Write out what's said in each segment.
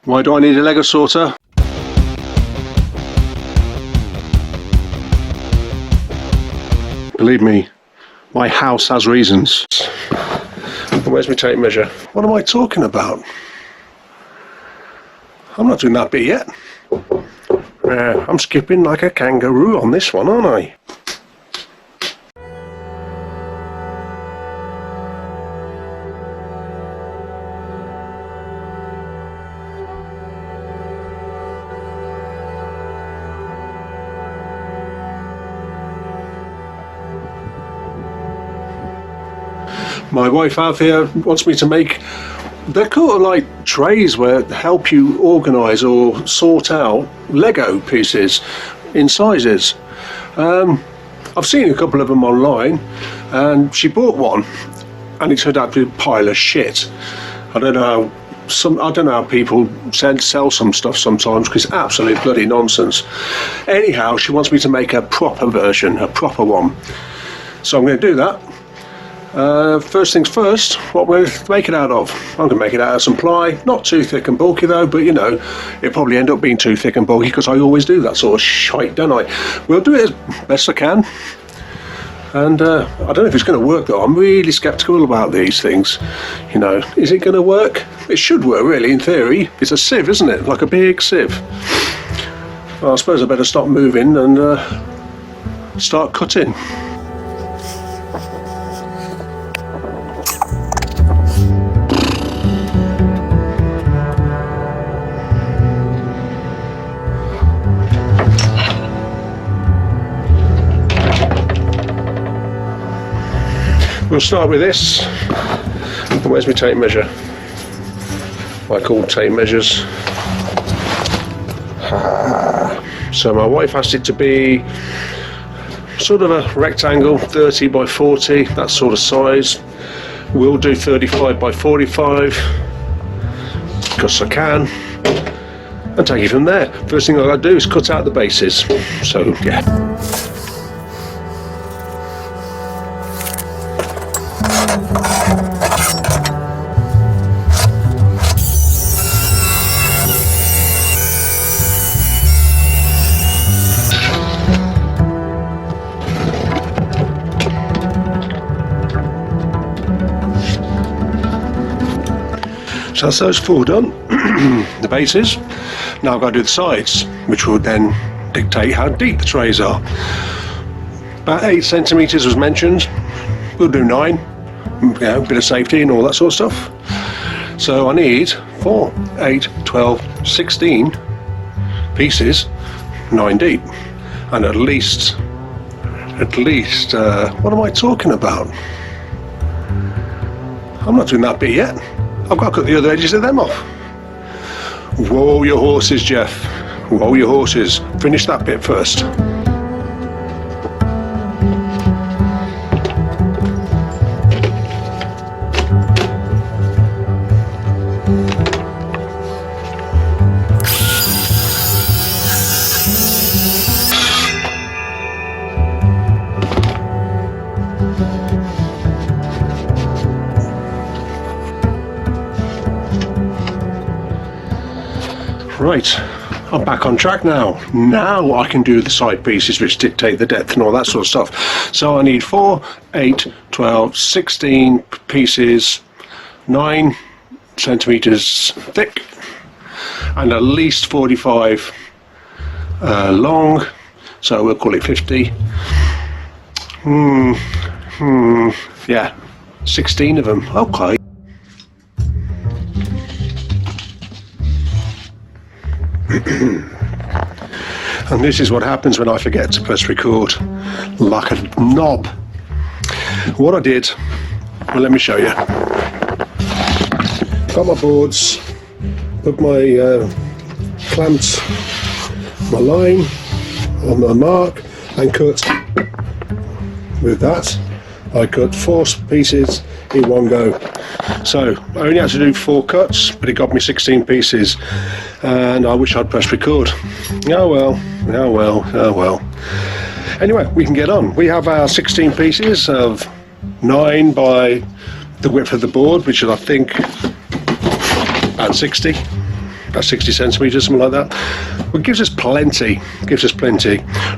Why do I need a Lego sorter? Believe me, my house has reasons. Where's my tape measure? What am I talking about? I'm not doing that bit yet. I'm skipping like a kangaroo on this one, aren't I? My wife out here wants me to make, they're kind of like trays where help you organise or sort out Lego pieces in sizes. I've seen a couple of them online, and she bought one, and it turned out to be a pile of shit. I don't know how people sell some stuff sometimes, because it's absolute bloody nonsense. Anyhow, she wants me to make a proper version, a proper one. So I'm going to do that. First things first, what we're going to make it out of. I'm going to make it out of some ply, not too thick and bulky though, but you know, it'll probably end up being too thick and bulky because I always do that sort of shite, don't I? We'll do it as best I can. And I don't know if it's going to work though. I'm really sceptical about these things. You know, is it going to work? It should work really, in theory. It's a sieve, isn't it? Like a big sieve. Well, I suppose I better stop moving and start cutting. We'll start with this. Where's my tape measure? I call tape measures. So my wife asked it to be sort of a rectangle, 30 by 40, that sort of size. We'll do 35 by 45 because I can, and take it from there. First thing I've got to do is cut out the bases. So yeah. So that's those four done, the bases. Now I've got to do the sides, which will then dictate how deep the trays are. About 8 centimetres was mentioned. We'll do 9, you know, a bit of safety and all that sort of stuff. So I need 4, 8, 12, 16 pieces, 9 deep, and at least, what am I talking about? I'm not doing that bit yet. I've got to cut the other edges of them off. Whoa your horses, Jeff. Whoa your horses. Finish that bit first. Right, I'm back on track now. Now I can do the side pieces which dictate the depth and all that sort of stuff. So I need 4, 8, 12, 16 pieces, 9 centimetres thick, and at least 45 long, so we'll call it 50. Yeah, 16 of them, okay. And this is what happens when I forget to press record, like a knob. What I did, well, let me show you. Got my boards, put my clamped my line on my mark and cut. With that I cut 4 pieces in one go. So I only had to do 4 cuts, but it got me 16 pieces, and I wish I'd pressed record. Oh well, oh well, oh well. Anyway, we can get on. We have our 16 pieces of 9 by the width of the board, which is I think about 60. about 60 centimetres, something like that. Well, it gives us plenty,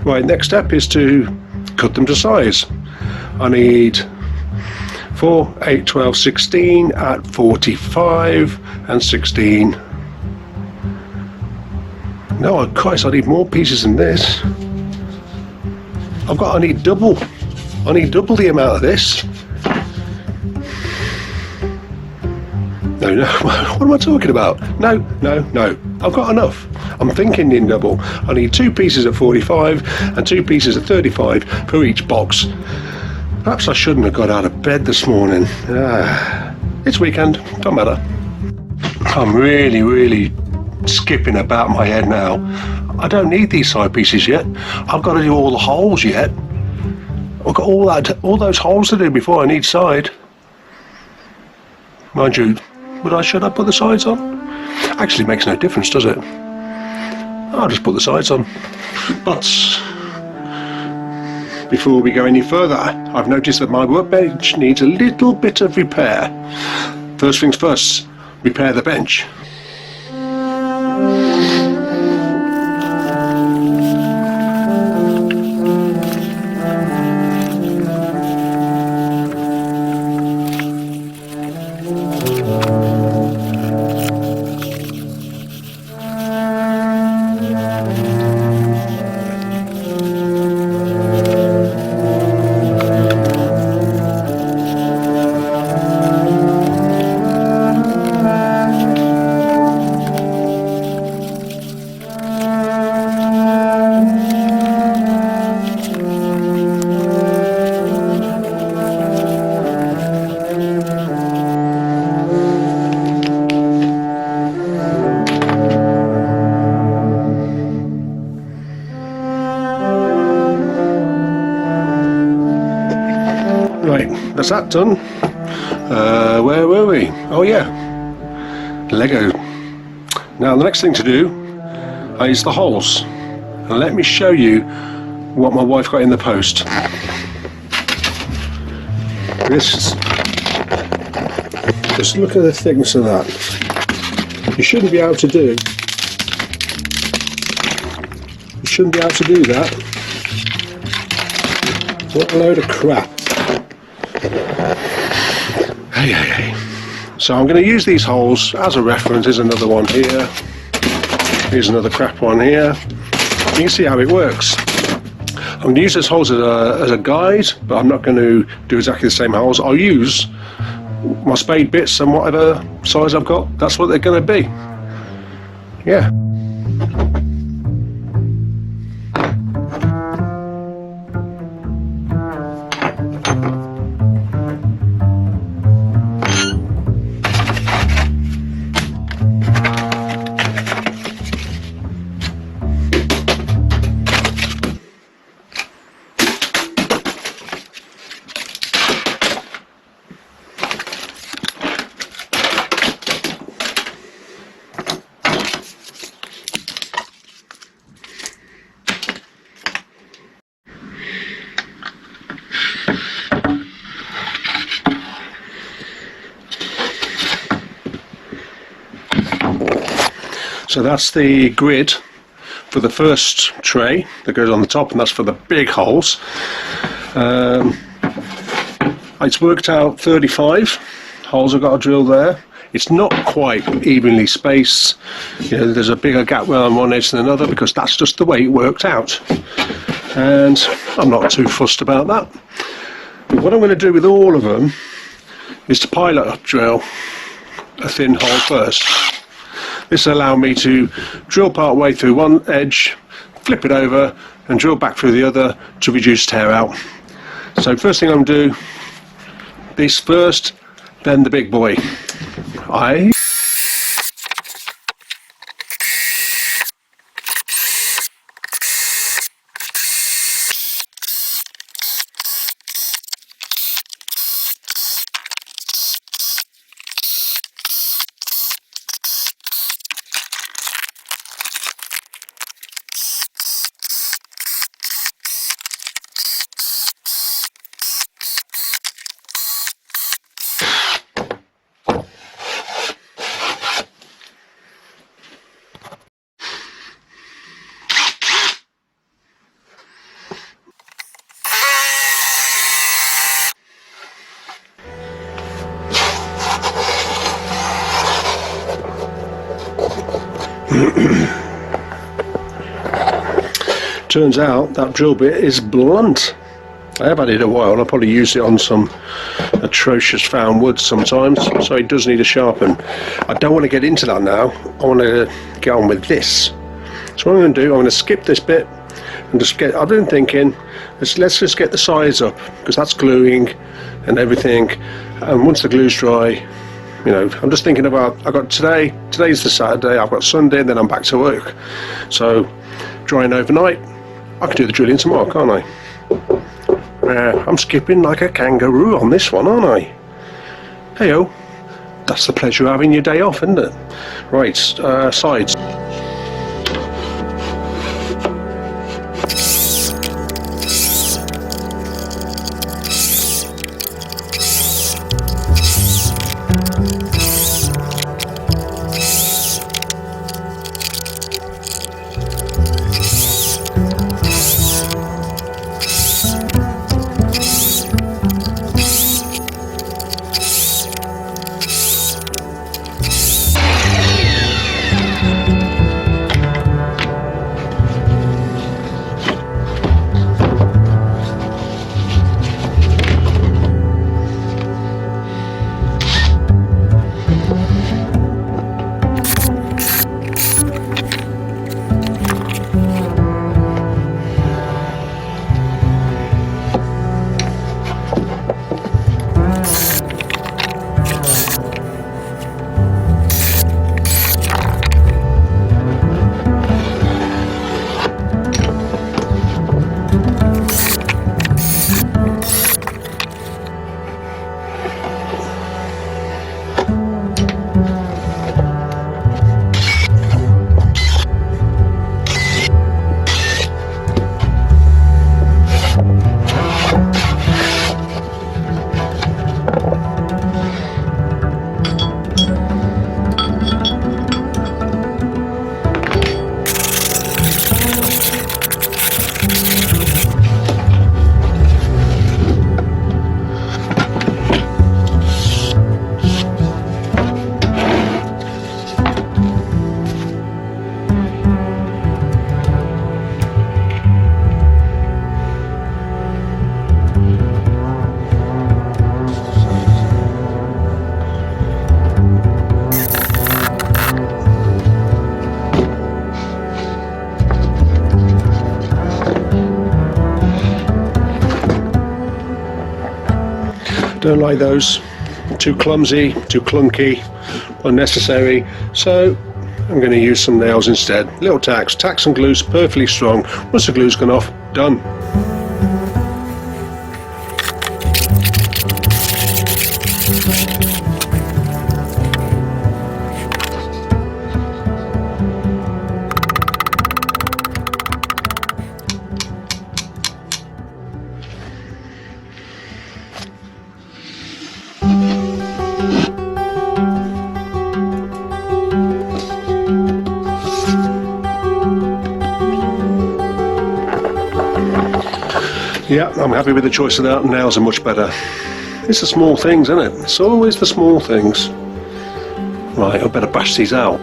Right, next step is to cut them to size. I need 4, 8, 12, 16 at 45 and 16. No, Christ, I need more pieces than this. I need double. I need double the amount of this. No, what am I talking about? No, I've got enough. I'm thinking in double. I need 2 pieces at 45 and 2 pieces at 35 for each box. Perhaps I shouldn't have got out of bed this morning. It's weekend, don't matter. I'm really skipping about my head now. I don't need these side pieces yet. I've got to do all the holes yet. I've got all those holes to do before I need side. Mind you, should I put the sides on? Actually, it makes no difference, does it? I'll just put the sides on. But before we go any further, I've noticed that my workbench needs a little bit of repair. First things first, repair the bench. Right, that's that done. Where were we? Oh yeah, Lego. Now the next thing to do is the holes. And let me show you what my wife got in the post. Just look at the thickness of that. You shouldn't be able to do. You shouldn't be able to do that. What a load of crap. Hey. So I'm going to use these holes as a reference. Here's another one here. Here's another crap one here. You can see how it works. I'm going to use these holes as a guide, but I'm not going to do exactly the same holes. I'll use my spade bits and whatever size I've got. That's what they're going to be. Yeah. So that's the grid for the first tray that goes on the top, and that's for the big holes. It's worked out 35 holes I've got to drill there. It's not quite evenly spaced. You know, there's a bigger gap on one edge than another because that's just the way it worked out. And I'm not too fussed about that. But what I'm going to do with all of them is to pilot up drill a thin hole first. This will allow me to drill part way through one edge, flip it over and drill back through the other to reduce tear out. So first thing I'm going to do, this first, then the big boy. Turns out that drill bit is blunt. I have had it a while. I probably used it on some atrocious found wood sometimes, so it does need a sharpen. I don't want to get into that now. I want to get on with this. So what I'm going to do, I'm going to skip this bit and just get, I've been thinking, let's just get the sides up, because that's gluing and everything, and once the glue's dry, you know, I'm just thinking about, I got today's the Saturday, I've got Sunday, and then I'm back to work. So drying overnight, I can do the drilling tomorrow, can't I? I'm skipping like a kangaroo on this one, aren't I? Hey-o, that's the pleasure of having your day off, isn't it? Right, sides. Don't like those. Too clumsy, too clunky, unnecessary. So I'm going to use some nails instead. Little tacks. Tacks and glue's perfectly strong. Once the glue's gone off, done. Yeah, I'm happy with the choice of that. Nails are much better. It's the small things, isn't it? It's always the small things. Right, I better bash these out.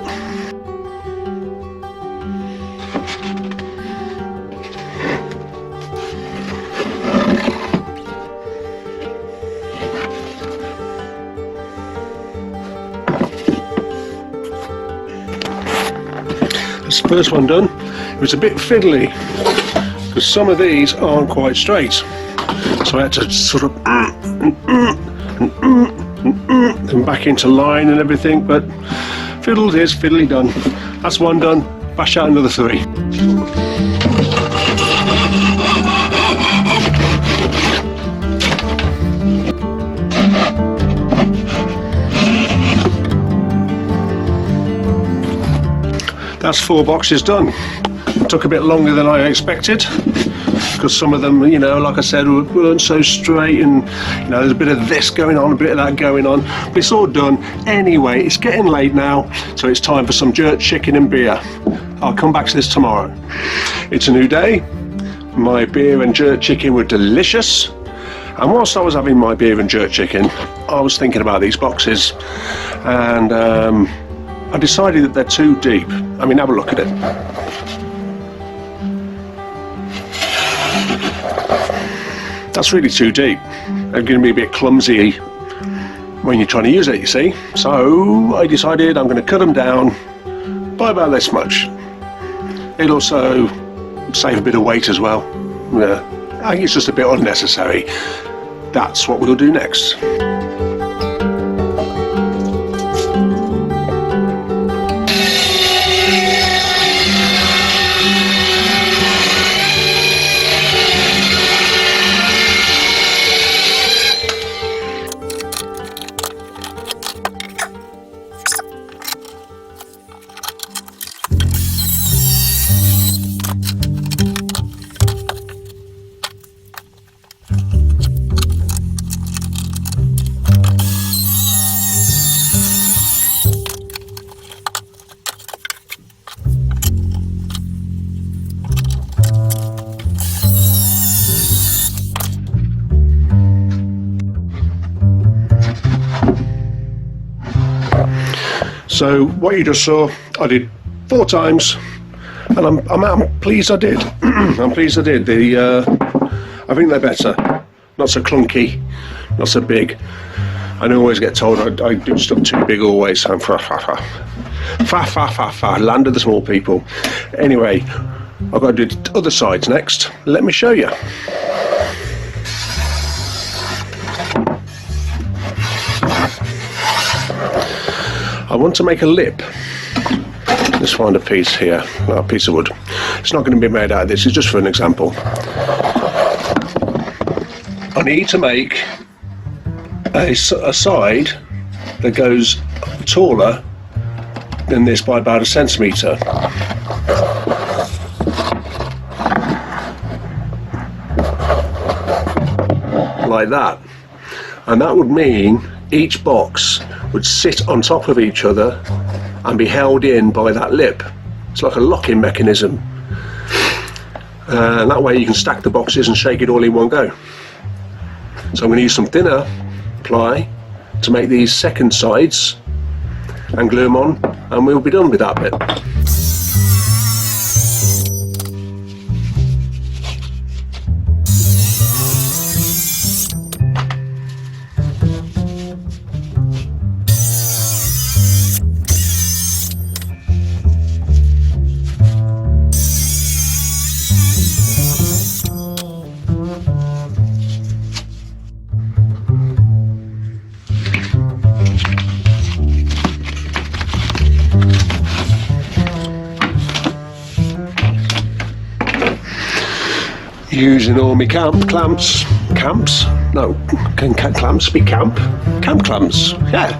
That's the first one done. It was a bit fiddly, because some of these aren't quite straight, so I had to sort of and back into line and everything, but fiddled is fiddly done. That's one done. Bash out another 3. That's 4 boxes done. It took a bit longer than I expected, because some of them, you know, like I said, weren't so straight, and you know, there's a bit of this going on, a bit of that going on, but it's all done. Anyway, it's getting late now, so it's time for some jerk chicken and beer. I'll come back to this tomorrow. It's a new day. My beer and jerk chicken were delicious, and whilst I was having my beer and jerk chicken, I was thinking about these boxes, and I decided that they're too deep. I mean, have a look at it. That's really too deep. They're going to be a bit clumsy when you're trying to use it, you see. So I decided I'm going to cut them down by about this much. It'll also save a bit of weight as well. Yeah, I think it's just a bit unnecessary. That's what we'll do next. So what you just saw, I did 4 times, and I'm pleased I did. I'm pleased I did. I think they're better. Not so clunky, not so big. I always get told I do stuff too big always. I'm fa, land of the small people. Anyway, I've got to do the other sides next. Let me show you. I want to make a lip. Let's find a piece here, a piece of wood. It's not going to be made out of this, it's just for an example. I need to make a side that goes taller than this by about 1 centimetre. Like that. And that would mean each box would sit on top of each other and be held in by that lip. It's like a locking mechanism. And that way you can stack the boxes and shake it all in one go. So I'm going to use some thinner ply to make these second sides and glue them on, and we'll be done with that bit. Using all my clamps. No, can clamps be camp? Camp clamps, yeah.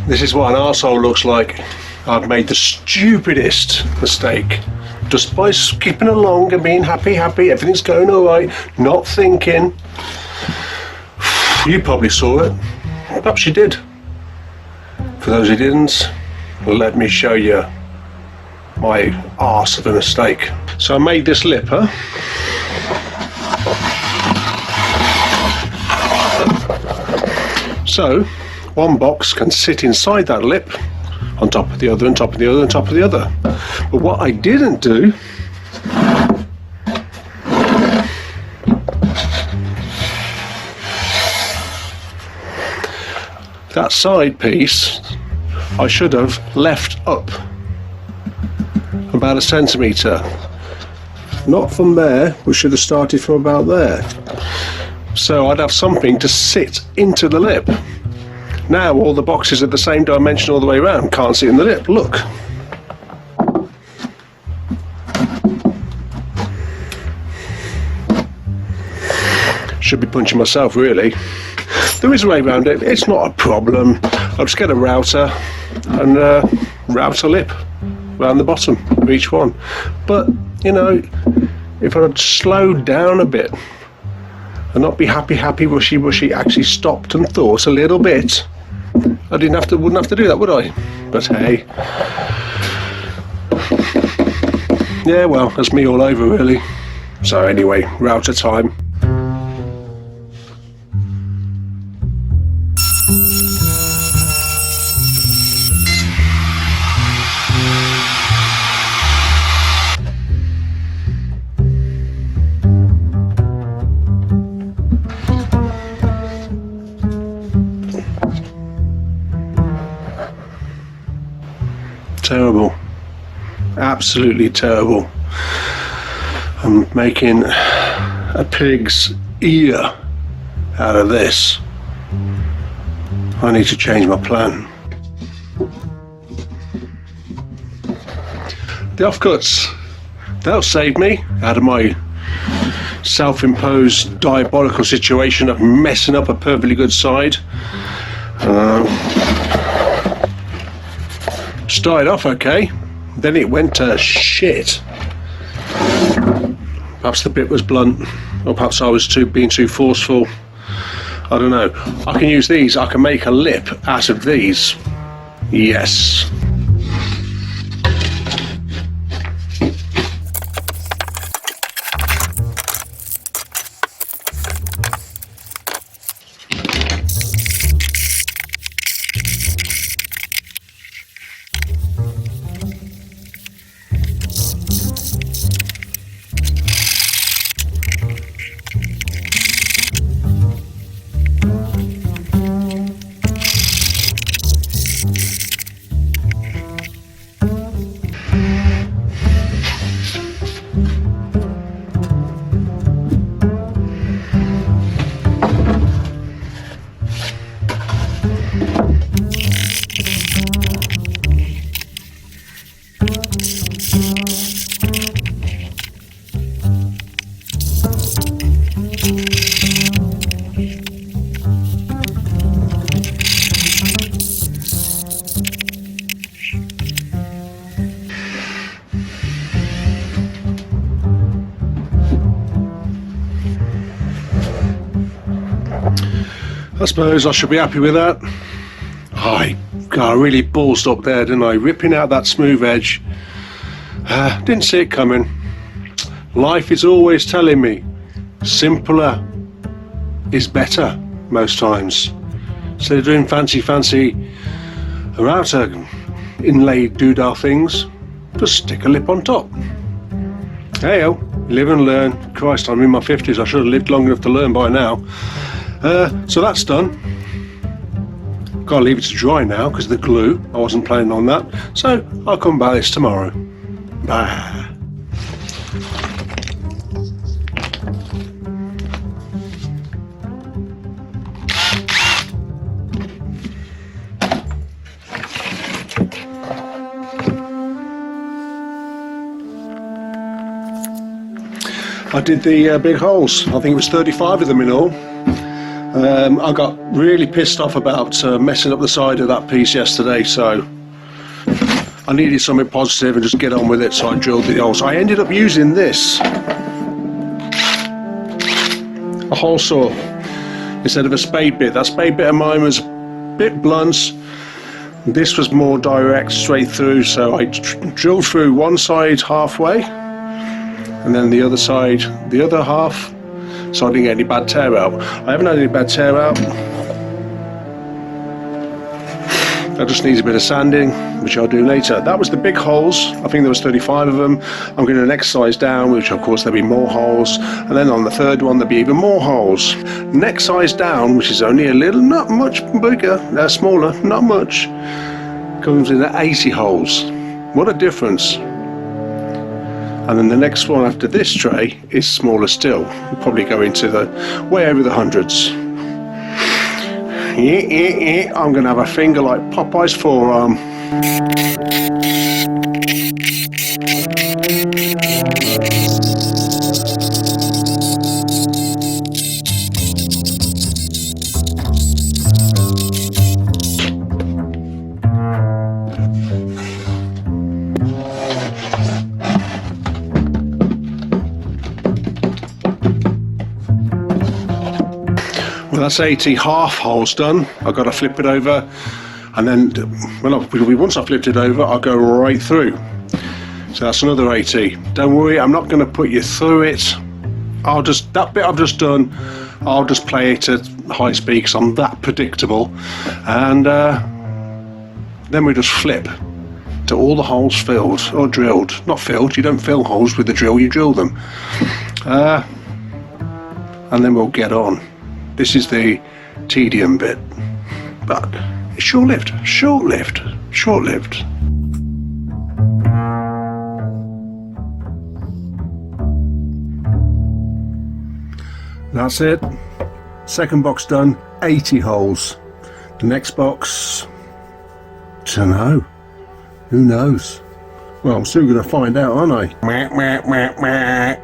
This is what an arsehole looks like. I've made the stupidest mistake. Just by skipping along and being happy, everything's going alright, not thinking. You probably saw it. Perhaps you did. For those who didn't, let me show you my arse of a mistake. So I made this lip, huh? So one box can sit inside that lip, on top of the other, on top of the other, on top of the other. But what I didn't do that side piece I should have left up about 1 centimetre. Not from there, we should have started from about there. So I'd have something to sit into the lip. Now all the boxes are the same dimension all the way around, can't sit in the lip, look. Should be punching myself really. There is a way around it, it's not a problem. I'll just get a router and route a lip around the bottom of each one. But, you know, if I'd slowed down a bit and not be happy, wishy, actually stopped and thought a little bit, I wouldn't have to do that, would I? But hey. Yeah, well, that's me all over really. So anyway, router time. Terrible, absolutely terrible. I'm making a pig's ear out of this. I need to change my plan. The offcuts, they'll save me out of my self-imposed diabolical situation of messing up a perfectly good side. Started off okay, then it went to shit. Perhaps the bit was blunt, or perhaps I was being too forceful. I don't know. I can use these, I can make a lip out of these. Yes. I suppose I should be happy with that. I really ballsed up there, didn't I? Ripping out that smooth edge. Didn't see it coming. Life is always telling me simpler is better most times. Instead of doing fancy router inlaid doodah things, just stick a lip on top. Hey-o, live and learn. Christ, I'm in my 50s, I should have lived long enough to learn by now. So that's done. Gotta leave it to dry now because of the glue. I wasn't planning on that. So I'll come back this tomorrow. Bye. I did the big holes. I think it was 35 of them in all. I got really pissed off about messing up the side of that piece yesterday, so I needed something positive and just get on with it, so I drilled the hole. So I ended up using this, a hole saw, instead of a spade bit. That spade bit of mine was a bit blunt. This was more direct, straight through, so I drilled through one side halfway, and then the other side, the other half, so I didn't get any bad tear out. I haven't had any bad tear out. That just needs a bit of sanding, which I'll do later. That was the big holes. I think there was 35 of them. I'm going to next size down, which of course there'll be more holes. And then on the third one, there'll be even more holes. Next size down, which is only a little, not much bigger, smaller, not much, comes in at 80 holes. What a difference. And then the next one after this tray is smaller still. We'll probably go into the way over the hundreds. I'm going to have a finger like Popeye's forearm. Well, that's 80 half holes done. I've got to flip it over, and then once I flipped it over, I'll go right through. So that's another 80. Don't worry, I'm not going to put you through it. That bit I've just done, I'll just play it at high speed because I'm that predictable. And then we just flip to all the holes filled or drilled. Not filled, you don't fill holes with the drill, you drill them. And then we'll get on. This is the tedium bit, but it's short-lived, short-lived, short-lived. That's it. Second box done, 80 holes. The next box, dunno. Who knows? Well, I'm soon going to find out, aren't I? Meh, meh, meh, meh.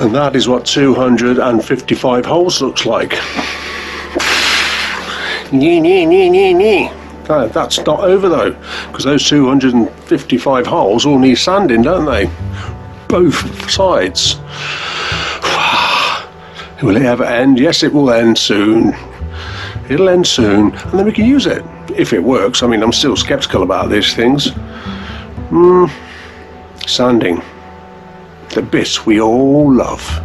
And that is what 255 holes looks like. That's not over though, because those 255 holes all need sanding, don't they? Both sides. Will it ever end? Yes, it will end soon. It'll end soon, and then we can use it if it works. I mean, I'm still skeptical about these things. Sanding. The bit we all love.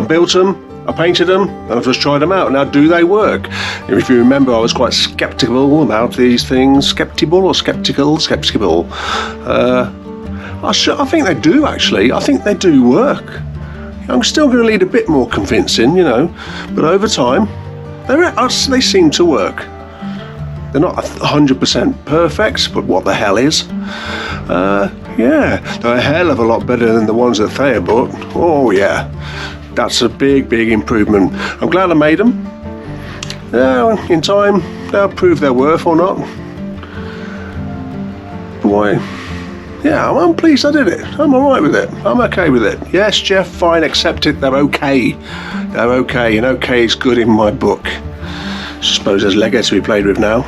I built them, I painted them, and I've just tried them out. Now, do they work? If you remember, I was quite sceptical about these things. Skeptical or skeptical? Skeptical. I think they do, actually. I think they do work. I'm still going to need a bit more convincing, you know, but over time, they seem to work. They're not 100% perfect, but what the hell is? Yeah, they're a hell of a lot better than the ones that Thea bought. Oh yeah, that's a big improvement. I'm glad I made them. In time, they'll prove their worth or not. Boy, yeah, I'm pleased I did it. I'm alright with it. I'm okay with it. Yes, Jeff, fine, accept it. They're okay. They're okay, and okay is good in my book. I suppose there's Lego to be played with now.